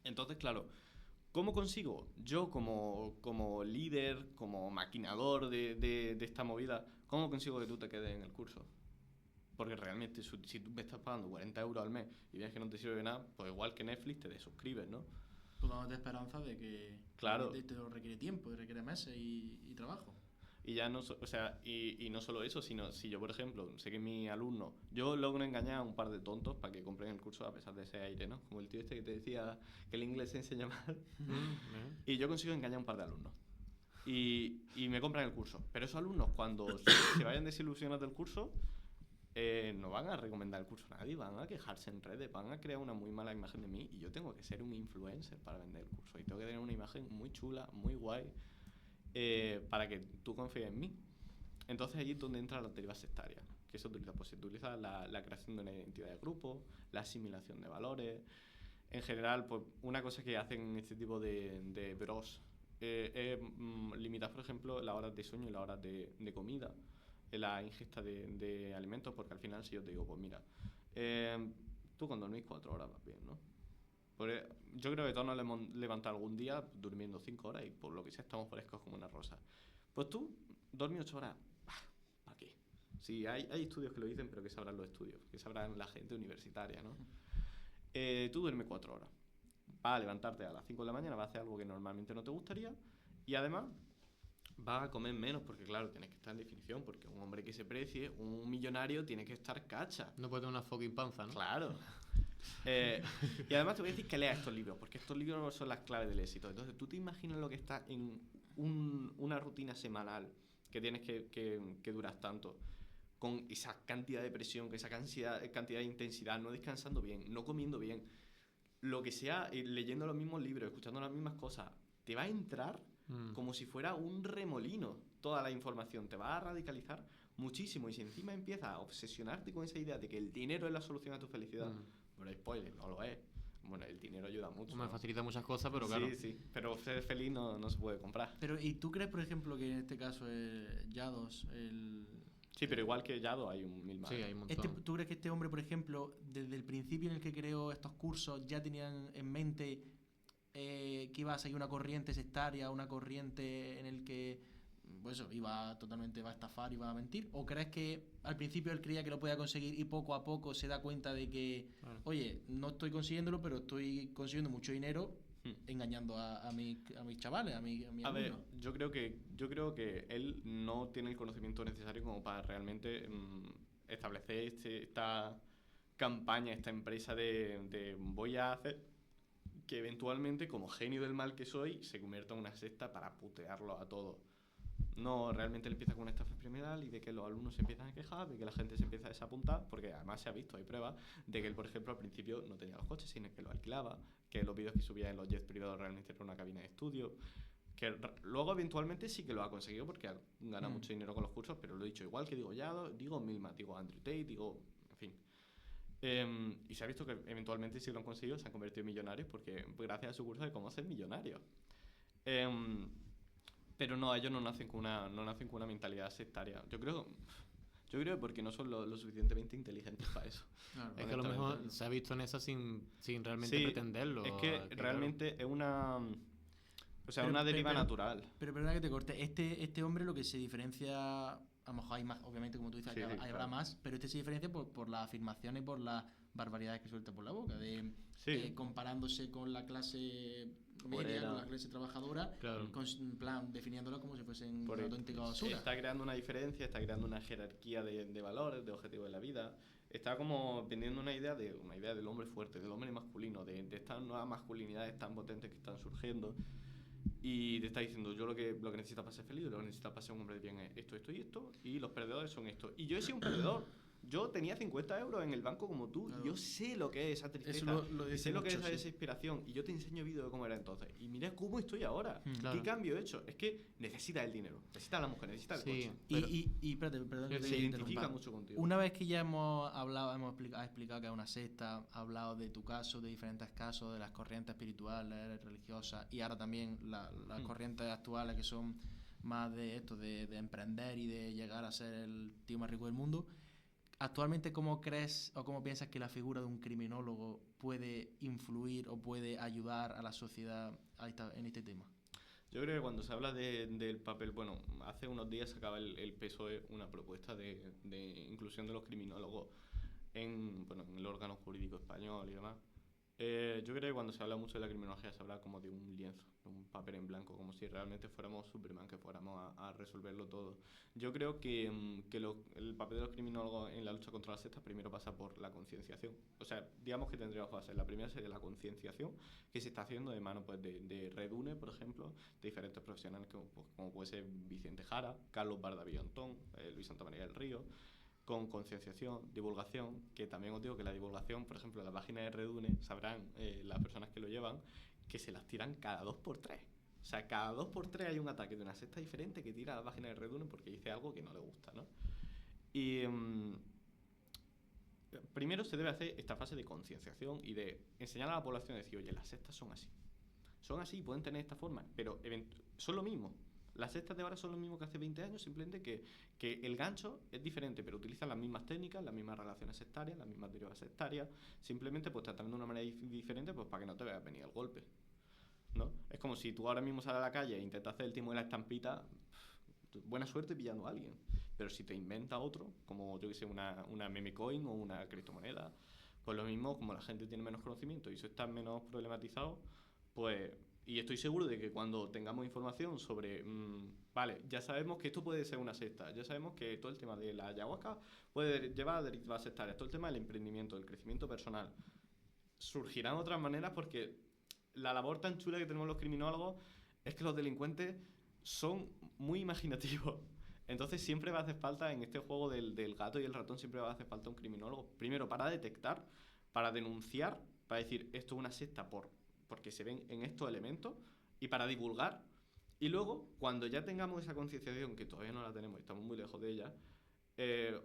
[SPEAKER 2] Entonces, claro, ¿cómo consigo yo como líder, como maquinador de esta movida, cómo consigo que tú te quedes en el curso? Porque realmente si tú me estás pagando 40 euros al mes y ves que no te sirve de nada, pues igual que Netflix te desuscribes, ¿no?
[SPEAKER 3] Tú dándote esperanza de que
[SPEAKER 2] claro.
[SPEAKER 3] te requiere tiempo, te requiere meses y trabajo.
[SPEAKER 2] Y ya no, y no solo eso, sino si yo, por ejemplo, sé que mi alumno, yo logro engañar a un par de tontos para que compren el curso a pesar de ese aire, ¿no? Como el tío este que te decía que el inglés se enseña mal. Y yo consigo engañar a un par de alumnos. Y me compran el curso. Pero esos alumnos, cuando se vayan desilusionados del curso, no van a recomendar el curso a nadie, van a quejarse en redes, van a crear una muy mala imagen de mí y yo tengo que ser un influencer para vender el curso. Y tengo que tener una imagen muy chula, muy guay, para que tú confíes en mí. Entonces ahí es donde entra la deriva sectaria, que se utiliza, pues se utiliza la creación de una identidad de grupo, la asimilación de valores. En general, pues una cosa que hacen este tipo de bros es limitar, por ejemplo, las horas de sueño y las horas de comida, la ingesta de alimentos, porque al final si yo te digo, pues mira, tú cuando dormís 4 horas vas bien, ¿no? Porque yo creo que todos nos hemos levantado algún día durmiendo 5 horas y por lo que sea estamos frescos como una rosa. Pues tú, dormir 8 horas, ¿para qué? Sí, hay estudios que lo dicen, pero que sabrán los estudios, que sabrán la gente universitaria, ¿no? Tú duermes 4 horas. Vas a levantarte a las 5 de la mañana, vas a hacer algo que normalmente no te gustaría y además vas a comer menos porque, claro, tienes que estar en definición porque un hombre que se precie, un millonario, tiene que estar cacha.
[SPEAKER 1] No puede tener una fucking panza, ¿no?
[SPEAKER 2] Claro. Y además te voy a decir que leas estos libros, porque estos libros son las claves del éxito. Entonces, ¿tú te imaginas lo que está en una rutina semanal que tienes que duras tanto? Con esa cantidad de presión, con esa cantidad de intensidad, no descansando bien, no comiendo bien, lo que sea, leyendo los mismos libros, escuchando las mismas cosas, te va a entrar como si fuera un remolino toda la información, te va a radicalizar muchísimo y si encima empiezas a obsesionarte con esa idea de que el dinero es la solución a tu felicidad, pero spoiler, no lo es. bueno, el dinero ayuda mucho.
[SPEAKER 1] Me
[SPEAKER 2] ¿no?
[SPEAKER 1] facilita muchas cosas, pero claro.
[SPEAKER 2] Sí, pero ser feliz no se puede comprar.
[SPEAKER 3] Pero, ¿y tú crees, por ejemplo, que en este caso Yados,
[SPEAKER 2] Sí, pero igual que Yado hay un mil más.
[SPEAKER 1] Sí, hay un montón.
[SPEAKER 3] ¿tú crees que este hombre, por ejemplo, desde el principio en el que creó estos cursos, ya tenían en mente que iba a seguir una corriente sectaria, una corriente en el que pues eso, va a estafar y va a mentir? ¿O crees que al principio él creía que lo podía conseguir y poco a poco se da cuenta de que, oye, no estoy consiguiéndolo, pero estoy consiguiendo mucho dinero engañando a mis chavales, a mi
[SPEAKER 2] A ver, yo creo que él no tiene el conocimiento necesario como para realmente establecer esta campaña, esta empresa de voy a hacer que eventualmente, como genio del mal que soy, se convierta en una secta para putearlo a todos. No, realmente él empieza con una estafa piramidal y de que los alumnos se empiezan a quejar, de que la gente se empieza a desapuntar, porque además se ha visto, hay pruebas de que él, por ejemplo, al principio no tenía los coches, sino que lo alquilaba, que los vídeos que subía en los jets privados realmente era una cabina de estudio, que luego eventualmente sí que lo ha conseguido porque gana mucho dinero con los cursos, pero lo he dicho igual que digo Yado, digo Milman, digo Andrew Tate, digo, en fin. Y se ha visto que eventualmente sí lo han conseguido, se han convertido en millonarios porque gracias a su curso de cómo ser millonario. Pero no, ellos no nacen con una mentalidad sectaria. Yo creo porque no son lo suficientemente inteligentes para eso.
[SPEAKER 1] Claro, es que a lo mejor se ha visto en esa sin realmente pretenderlo.
[SPEAKER 2] Es que realmente claro, es una... O sea, una deriva natural.
[SPEAKER 3] Pero perdona que te corte. Este hombre lo que se diferencia... A lo mejor hay más, obviamente, como tú dices, sí, habrá claro, más, pero este se diferencia por las afirmaciones y por las barbaridades que suelta por la boca, comparándose con la clase media, con la clase trabajadora, claro, en plan, definiéndola como si fuesen una auténtica basura.
[SPEAKER 2] Está creando una diferencia, está creando una jerarquía de valores, de objetivos de la vida. Está como vendiendo una idea del hombre fuerte, del hombre masculino, de estas nuevas masculinidades tan potentes que están surgiendo. Y te está diciendo, yo lo que necesitas para ser feliz, lo que necesitas para ser un hombre de bien es esto, esto y esto, y los perdedores son esto. Y yo he sido un perdedor. Yo tenía 50 euros en el banco como tú, claro, y yo sé lo que es esa tristeza, y sé lo que es esa desesperación, y yo te enseño vídeos de cómo era entonces. Y mira cómo estoy ahora, claro, qué cambio he hecho. Es que necesitas el dinero, necesitas a la mujer, necesitas el coche.
[SPEAKER 3] Y espérate, perdón que
[SPEAKER 2] se identifica mucho contigo.
[SPEAKER 3] Una vez que ya hemos explicado que es una secta, ha hablado de tu caso, de diferentes casos, de las corrientes espirituales, religiosas, y ahora también las corrientes actuales que son más de esto, de emprender y de llegar a ser el tío más rico del mundo. Actualmente, ¿cómo crees o cómo piensas que la figura de un criminólogo puede influir o puede ayudar a la sociedad en este tema?
[SPEAKER 2] Yo creo que cuando se habla del papel, bueno, hace unos días sacaba el PSOE una propuesta de inclusión de los criminólogos en el órgano jurídico español y demás. Yo creo que cuando se habla mucho de la criminología se habla como de un lienzo, de un papel en blanco, como si realmente fuéramos Superman, que fuéramos a resolverlo todo. Yo creo que el papel de los criminólogos en la lucha contra las sectas primero pasa por la concienciación. O sea, digamos que tendríamos fases. La primera sería la concienciación, que se está haciendo de mano pues, de Redune, por ejemplo, de diferentes profesionales como puede ser Vicente Jara, Carlos Bardaví Antón, Luis Santamaría del Río, con concienciación, divulgación, que también os digo que la divulgación, por ejemplo, en la página de Redune, sabrán las personas que lo llevan, que se las tiran cada 2x3. O sea, cada 2x3 hay un ataque de una secta diferente que tira a la página de Redune porque dice algo que no le gusta, ¿no? Y primero se debe hacer esta fase de concienciación y de enseñar a la población a decir, oye, las sectas son así y pueden tener esta forma, pero son lo mismo. Las sectas de ahora son lo mismo que hace 20 años, simplemente que el gancho es diferente, pero utilizan las mismas técnicas, las mismas relaciones sectarias, las mismas derivas sectarias, simplemente pues tratando de una manera diferente pues para que no te veas venir el golpe, ¿no? Es como si tú ahora mismo sales a la calle e intentas hacer el timo de la estampita, buena suerte pillando a alguien, pero si te inventa otro, como yo que sé, una meme coin o una criptomoneda, pues lo mismo, como la gente tiene menos conocimiento y eso está menos problematizado, pues... Y estoy seguro de que cuando tengamos información sobre, vale, ya sabemos que esto puede ser una secta, ya sabemos que todo el tema de la ayahuasca puede llevar a derivas sectarias, todo el tema del emprendimiento, del crecimiento personal, surgirán otras maneras porque la labor tan chula que tenemos los criminólogos es que los delincuentes son muy imaginativos. Entonces siempre va a hacer falta, en este juego del gato y el ratón, siempre va a hacer falta un criminólogo. Primero para detectar, para denunciar, para decir esto es una secta porque se ven en estos elementos, y para divulgar. Y luego, cuando ya tengamos esa concienciación, que todavía no la tenemos, estamos muy lejos de ella,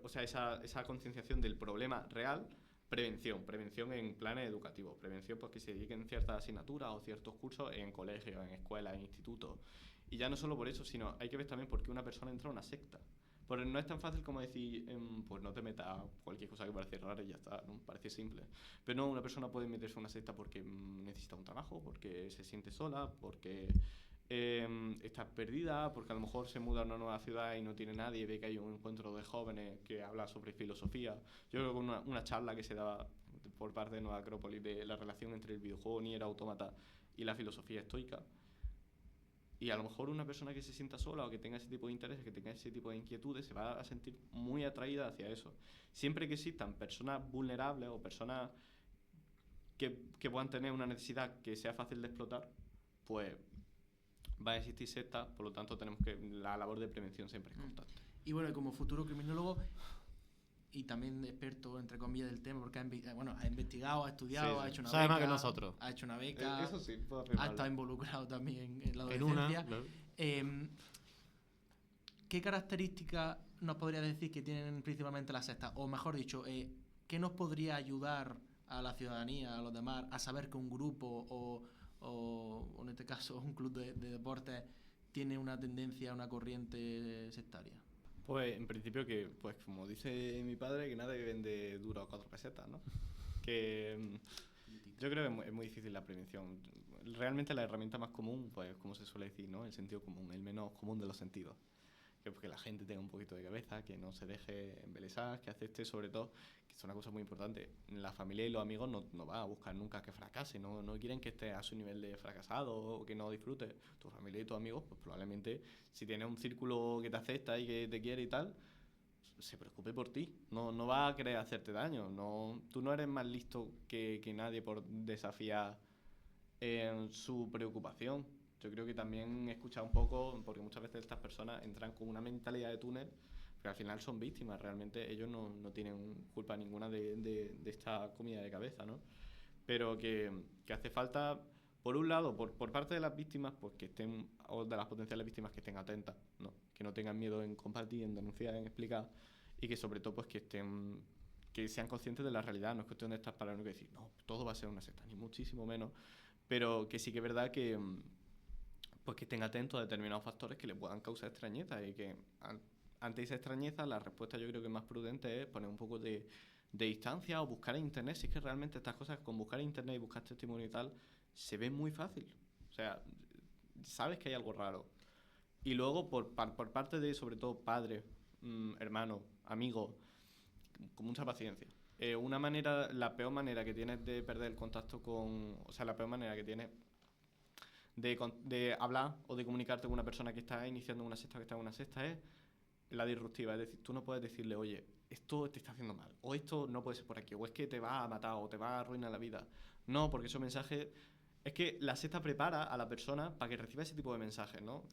[SPEAKER 2] o sea, esa concienciación del problema real, Prevención en planes educativos. Prevención pues que se dediquen ciertas asignaturas o ciertos cursos en colegios, en escuelas, en institutos. Y ya no solo por eso, sino hay que ver también por qué una persona entra a una secta. Porque no es tan fácil como decir, pues no te metas a cualquier cosa que parece rara y ya está, ¿no? Parece simple. Pero no, una persona puede meterse a una secta porque necesita un trabajo, porque se siente sola, porque está perdida, porque a lo mejor se muda a una nueva ciudad y no tiene nadie, y ve que hay un encuentro de jóvenes que habla sobre filosofía. Yo creo que una charla que se daba por parte de Nueva Acrópolis de la relación entre el videojuego Nier Automata y la filosofía estoica. Y a lo mejor una persona que se sienta sola o que tenga ese tipo de intereses, que tenga ese tipo de inquietudes, se va a sentir muy atraída hacia eso. Siempre que existan personas vulnerables o personas que puedan tener una necesidad que sea fácil de explotar, pues va a existir sectas, por lo tanto tenemos que la labor de prevención siempre es constante.
[SPEAKER 3] Y bueno, como futuro criminólogo y también experto, entre comillas, del tema, porque ha investigado, ha estudiado, ha hecho una
[SPEAKER 1] beca. Sabe más que
[SPEAKER 3] nosotros. Ha hecho una beca.
[SPEAKER 2] Eso sí, puedo
[SPEAKER 3] afirmarlo. Ha estado involucrado también en la docencia. Claro. ¿Qué características nos podría decir que tienen principalmente las sectas? O mejor dicho, ¿qué nos podría ayudar a la ciudadanía, a los demás, a saber que un grupo o en este caso un club de deportes tiene una tendencia, una corriente sectaria?
[SPEAKER 2] Pues en principio que, pues como dice mi padre, que nadie vende duro a 4 pesetas, ¿no? Que yo creo que es muy difícil la prevención. Realmente la herramienta más común, pues como se suele decir, ¿no? El sentido común, el menos común de los sentidos. Que la gente tenga un poquito de cabeza, que no se deje embelesar, que acepte sobre todo, que es una cosa muy importante, la familia y los amigos no van a buscar nunca que fracase, no quieren que estés a su nivel de fracasado o que no disfrutes. Tu familia y tus amigos, pues probablemente si tienes un círculo que te acepta y que te quiere y tal, se preocupe por ti, no va a querer hacerte daño, tú no eres más listo que nadie por desafiar su preocupación. Yo creo que también he escuchado un poco, porque muchas veces estas personas entran con una mentalidad de túnel, pero al final son víctimas, realmente ellos no tienen culpa ninguna de esta comida de cabeza, ¿no? Pero que hace falta, por un lado, por parte de las víctimas, pues que estén, o de las potenciales víctimas, que estén atentas, ¿no? Que no tengan miedo en compartir, en denunciar, en explicar, y que sobre todo pues que sean conscientes de la realidad. No es cuestión de estar paranoicos y decir, no, todo va a ser una secta, ni muchísimo menos, pero que sí que es verdad que pues que estén atentos a determinados factores que le puedan causar extrañeza y que ante esa extrañeza la respuesta yo creo que más prudente es poner un poco de distancia o buscar en internet. Si es que realmente estas cosas con buscar en internet y buscar testimonio y tal se ve muy fácil, o sea, sabes que hay algo raro. Y luego por parte de sobre todo padres, hermanos, amigos, con mucha paciencia. La peor manera que tienes de perder el contacto la peor manera que tienes de hablar o de comunicarte con una persona que está iniciando una secta, es la disruptiva. Es decir, tú no puedes decirle, oye, esto te está haciendo mal, o esto no puede ser por aquí, o es que te va a matar, o te va a arruinar la vida. No, porque esos mensajes... Es que la secta prepara a la persona para que reciba ese tipo de mensajes, ¿no?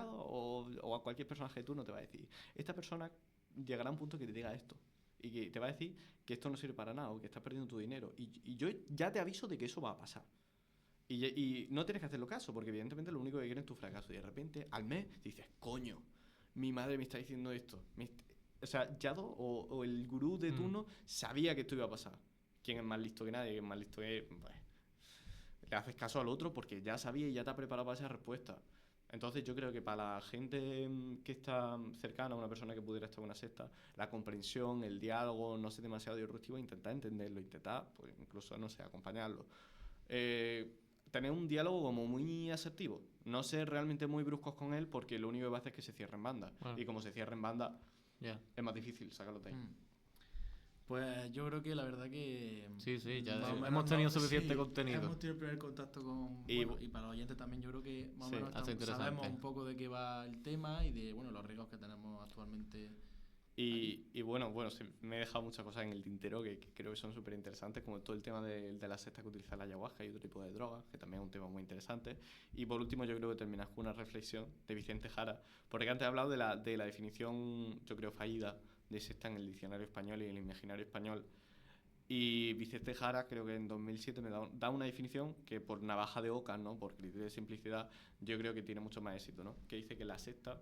[SPEAKER 2] O a cualquier personaje de turno te va a decir, esta persona llegará a un punto que te diga esto, y que te va a decir que esto no sirve para nada, o que estás perdiendo tu dinero. Y yo ya te aviso de que eso va a pasar. Y no tienes que hacerlo caso, porque evidentemente lo único que quieren es tu fracaso. Y de repente, al mes, dices, coño, mi madre me está diciendo esto. O sea, Yado o el gurú de turno sabía que esto iba a pasar. ¿Quién es más listo que nadie? ¿Quién es más listo que...? Pues, le haces caso al otro porque ya sabía y ya te ha preparado para esa respuesta. Entonces yo creo que para la gente que está cercana a una persona que pudiera estar en una secta, la comprensión, el diálogo, no ser demasiado disruptivo, intentar entenderlo, intentar, pues incluso, no sé, acompañarlo. Tener un diálogo como muy asertivo, no ser realmente muy bruscos con él, porque lo único que va a hacer es que se cierre en banda. Y como se cierra en banda, es más difícil sacarlo de ahí.
[SPEAKER 3] Pues yo creo que la verdad que...
[SPEAKER 1] Sí, ya hemos tenido suficiente contenido.
[SPEAKER 3] Hemos tenido el primer contacto con... y para los oyentes también yo creo que más o menos sabemos un poco de qué va el tema y de los riesgos que tenemos actualmente.
[SPEAKER 2] Y bueno, me he dejado muchas cosas en el tintero que creo que son súper interesantes, como todo el tema de la secta que utiliza la ayahuasca y otro tipo de drogas, que también es un tema muy interesante. Y por último, yo creo que terminas con una reflexión de Vicente Jara, porque antes he hablado de la definición, yo creo, fallida de secta en el diccionario español y en el imaginario español. Y Vicente Jara, creo que en 2007 me da una definición que por navaja de Ockham, ¿no? Por criterio de simplicidad, yo creo que tiene mucho más éxito, ¿no? Que dice que la secta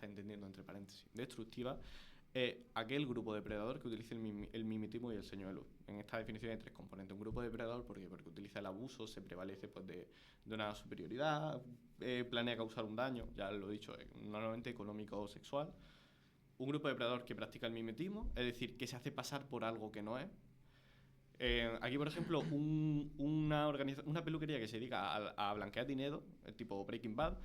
[SPEAKER 2] entendiendo entre paréntesis, destructiva, aquel grupo depredador que utilice el mimetismo y el señuelo. En esta definición hay 3 componentes. Un grupo depredador porque utiliza el abuso, se prevalece pues, de una superioridad, planea causar un daño, ya lo he dicho, normalmente económico o sexual. Un grupo depredador que practica el mimetismo, es decir, que se hace pasar por algo que no es. Aquí, por ejemplo, una peluquería que se dedica a blanquear dinero, tipo Breaking Bad,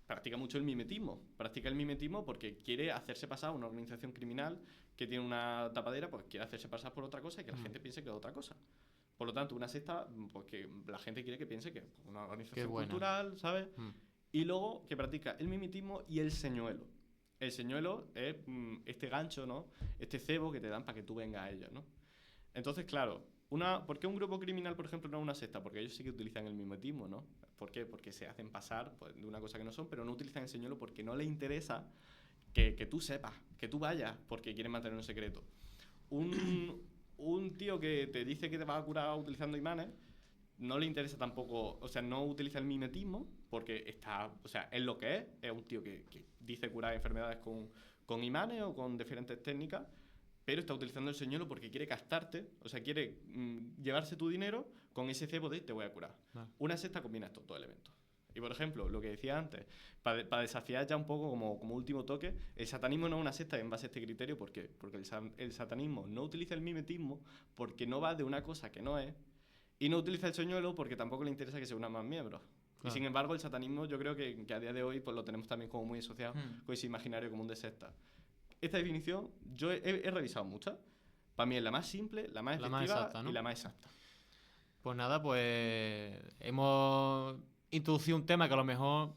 [SPEAKER 2] practica mucho el mimetismo. Practica el mimetismo porque quiere hacerse pasar una organización criminal que tiene una tapadera, pues quiere hacerse pasar por otra cosa y que la gente piense que es otra cosa. Por lo tanto, una secta, pues que la gente quiere que piense que es una organización cultural, ¿sabes? Y luego que practica el mimetismo y el señuelo. El señuelo es este gancho, ¿no? Este cebo que te dan para que tú vengas a ellos, ¿no? Entonces, claro, ¿por qué un grupo criminal, por ejemplo, no es una secta? Porque ellos sí que utilizan el mimetismo, ¿no? ¿Por qué? Porque se hacen pasar pues, de una cosa que no son, pero no utilizan el señuelo porque no les interesa que tú sepas, que tú vayas, porque quieren mantener un secreto. Un tío que te dice que te va a curar utilizando imanes, no le interesa tampoco, o sea, no utiliza el mimetismo porque es lo que es un tío que dice curar enfermedades con imanes o con diferentes técnicas, pero está utilizando el señuelo porque quiere captarte, o sea, quiere llevarse tu dinero con ese cebo de te voy a curar. Una secta combina estos 2 elementos. Y por ejemplo, lo que decía antes, para desafiar ya un poco como último toque, el satanismo no es una secta en base a este criterio. ¿Por qué? Porque el satanismo no utiliza el mimetismo porque no va de una cosa que no es, y no utiliza el señuelo porque tampoco le interesa que se unan más miembros. Y sin embargo, el satanismo yo creo que a día de hoy pues, lo tenemos también como muy asociado con ese imaginario común de secta. Esta definición yo he revisado muchas. Para mí es la más simple, la más efectiva exacta, ¿no? Y la más exacta.
[SPEAKER 1] Pues nada, pues hemos introducido un tema que a lo mejor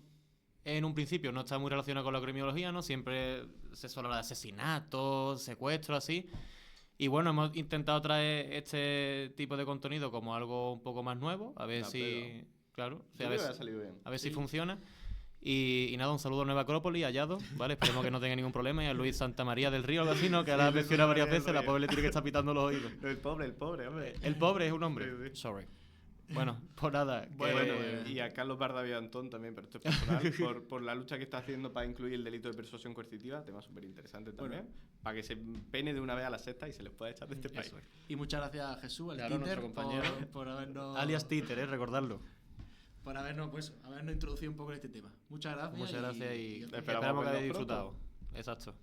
[SPEAKER 1] en un principio no está muy relacionado con la criminología, ¿no? Siempre se suele hablar de asesinatos, secuestros, así. Y bueno, hemos intentado traer este tipo de contenido como algo un poco más nuevo, a ver si... Claro, o sea, a ver si funciona. Y nada, un saludo a Nueva Acrópolis, a Yado, ¿vale? Esperemos que no tenga ningún problema. Y a Luis Santa María del Río, algo así, ¿no? Que ahora menciona varias veces, la pobre le tiene que estar pitando los oídos.
[SPEAKER 2] El pobre, hombre.
[SPEAKER 1] El pobre es un hombre.
[SPEAKER 2] Sí.
[SPEAKER 1] Sorry. Bueno, pues nada.
[SPEAKER 2] Y a Carlos Bardavia Antón también, pero esto es personal, por la lucha que está haciendo para incluir el delito de persuasión coercitiva, tema súper interesante también, para que se pene de una vez a la secta y se les pueda echar de este país.
[SPEAKER 3] Y muchas gracias a Jesús, el
[SPEAKER 1] claro,
[SPEAKER 3] títer,
[SPEAKER 1] compañero,
[SPEAKER 3] por habernos...
[SPEAKER 1] Alias títer, recordarlo.
[SPEAKER 3] Por habernos introducido un poco en este tema. Muchas gracias.
[SPEAKER 1] Y esperamos que hayáis disfrutado. Exacto.